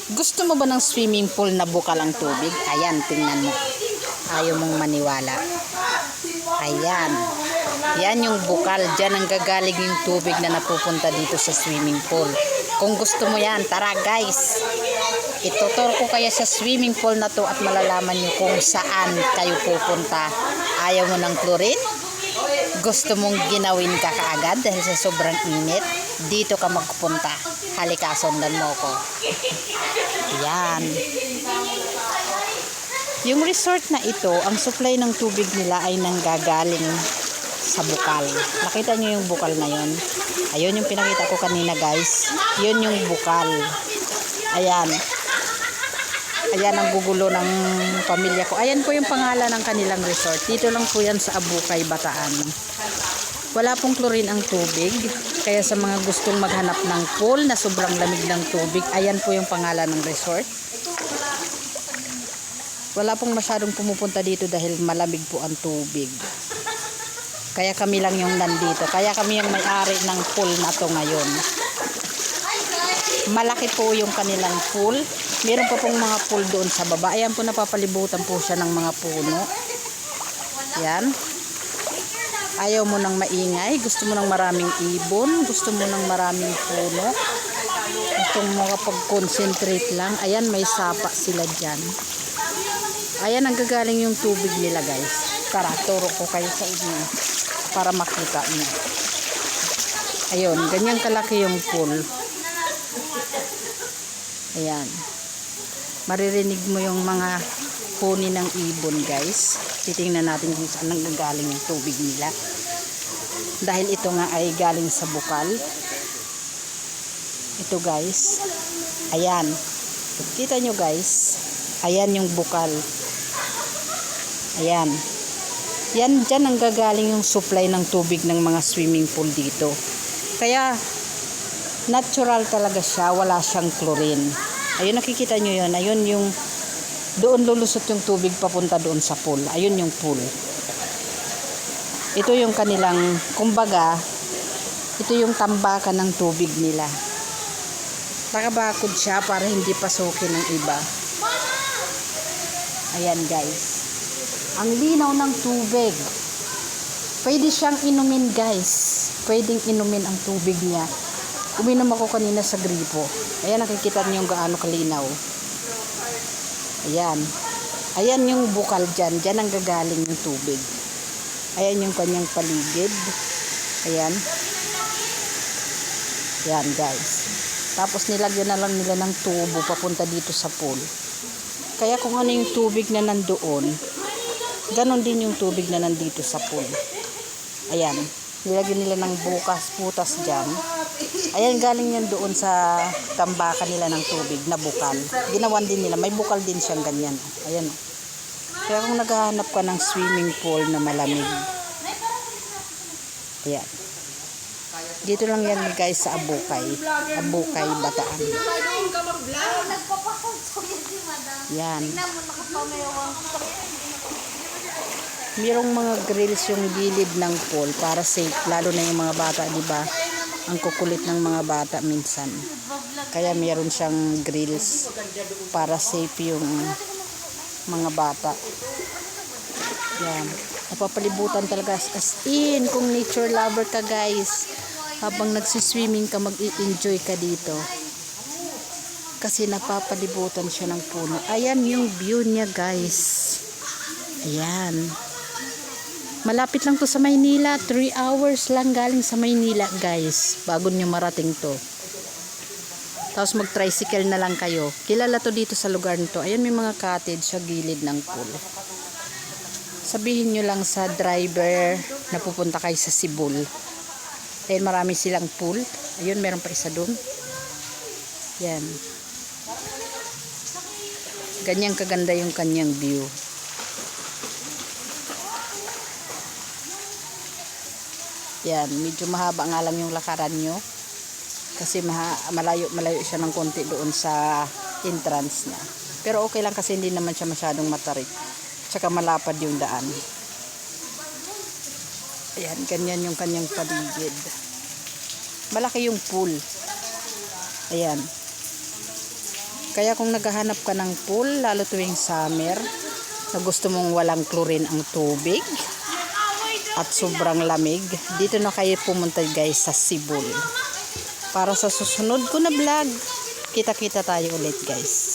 Gusto mo ba ng swimming pool na bukal ang tubig? Ayan, tingnan mo. Ayaw mong maniwala. Ayan. Yan yung bukal. Diyan ang gagaling yung tubig na napupunta dito sa swimming pool. Kung gusto mo yan, tara guys. Ituturo ko kayo sa swimming pool na to at malalaman nyo kung saan kayo pupunta. Ayaw mo ng chlorine? Gusto mong ginawin ka kaagad dahil sa sobrang init? Dito ka magpunta. Halika, sundan mo ko. Yan. Yung resort na ito, ang supply ng tubig nila ay nanggagaling sa bukal. Nakita nyo yung bukal na yun? Ayun yung pinakita ko kanina guys. Yun yung bukal. Ayan. Ayan ang gugulo ng pamilya ko. Ayan po yung pangalan ng kanilang resort. Dito lang po yan sa Abukay, Bataan. Wala pong chlorine ang tubig. Kaya sa mga gustong maghanap ng pool na sobrang lamig ng tubig, ayan po yung pangalan ng resort. Wala pong masyadong pumupunta dito dahil malamig po ang tubig. Kaya kami lang yung nandito. Kaya kami yung may-ari ng pool na to ngayon. Malaki po yung kanilang pool. Meron pa pong mga pool doon sa baba. Ayan po, napapalibutan po siya ng mga puno. Yan. Ayaw mo ng maingay. Gusto mo ng maraming ibon. Gusto mo ng maraming puno. Gusto mo kapag-concentrate lang. Ayan, may sapa sila dyan. Ayan ang gagaling yung tubig nila guys. Tara, turo ko kayo sa inyo para makita niyo. Ayun, ganyan kalaki yung pool. Ayan. Maririnig mo yung mga huni ng ibon guys. Titingnan natin kung saan nanggagaling yung tubig nila. Dahil ito nga ay galing sa bukal. Ito guys. Ayan. Kita nyo guys. Ayan yung bukal. Ayan. Yan, dyan ang gagaling yung supply ng tubig ng mga swimming pool dito. Kaya, natural talaga siya. Wala siyang chlorine. Ayun, nakikita nyo yun. Ayun yung, doon lulusot yung tubig papunta doon sa pool. Ayun yung pool. Ito yung kanilang, kumbaga, ito yung tambakan ng tubig nila. Nakabakod siya para hindi pasukin ng iba. Ayan guys. Ang linaw ng tubig. Pwede siyang inumin guys. Pwedeng inumin ang tubig niya. Uminom ako kanina sa gripo. Ayan, nakikita niyo gaano kalinaw. Ayan. Ayan yung bukal dyan. Dyan ang gagaling yung tubig. Ayan yung kanyang paligid. Ayan. Ayan guys. Tapos nilagyan na lang nila ng tubo papunta dito sa pool. Kaya kung ano yung tubig na nandoon, ganon din yung tubig na nandito sa pool. Ayan. Nilagyan nila ng putas dyan. Ayan, galing yan doon sa tambakan nila ng tubig na bukal. Ginawan din nila. May bukal din siyang ganyan. Ayan. Kaya kung naghahanap ka ng swimming pool na malamig. Ayan. Dito lang yan guys sa Abukay. Abukay, Bataan. Yan. Merong mga grills yung gilid ng pool para safe. Lalo na yung mga bata, di ba? Ang kukulit ng mga bata minsan. Kaya meron siyang grills para safe yung mga bata. Yan. Napapalibutan talaga as in. Kung nature lover ka guys, habang nagsiswimming ka, mag-i-enjoy ka dito. Kasi napapalibutan siya ng puno. Ayan yung view niya guys. Ayan. Malapit lang to sa Maynila. 3 hours lang galing sa Maynila guys. Bago nyo marating to. Tapos mag-tricycle na lang kayo. Kilala to dito sa lugar nito. Ayan, may mga cottage sa gilid ng pool. Sabihin nyo lang sa driver na pupunta kayo sa Sibol. Ayan, marami silang pool. Ayun, meron pa isa doon. Yan. Ganyang kaganda yung kanyang view. Yan, medyo mahaba nga lang yung lakaran nyo. Kasi malayo siya ng konti doon sa entrance niya. Pero okay lang kasi hindi naman siya masyadong matarik. Tsaka malapad yung daan. Ayan, ganyan yung kanyang paligid. Malaki yung pool. Ayan. Kaya kung naghahanap ka ng pool, lalo tuwing summer, na gusto mong walang chlorine ang tubig at sobrang lamig, dito na kayo pumunta guys sa Sibol. Para sa susunod ko na vlog, kita-kita tayo ulit guys.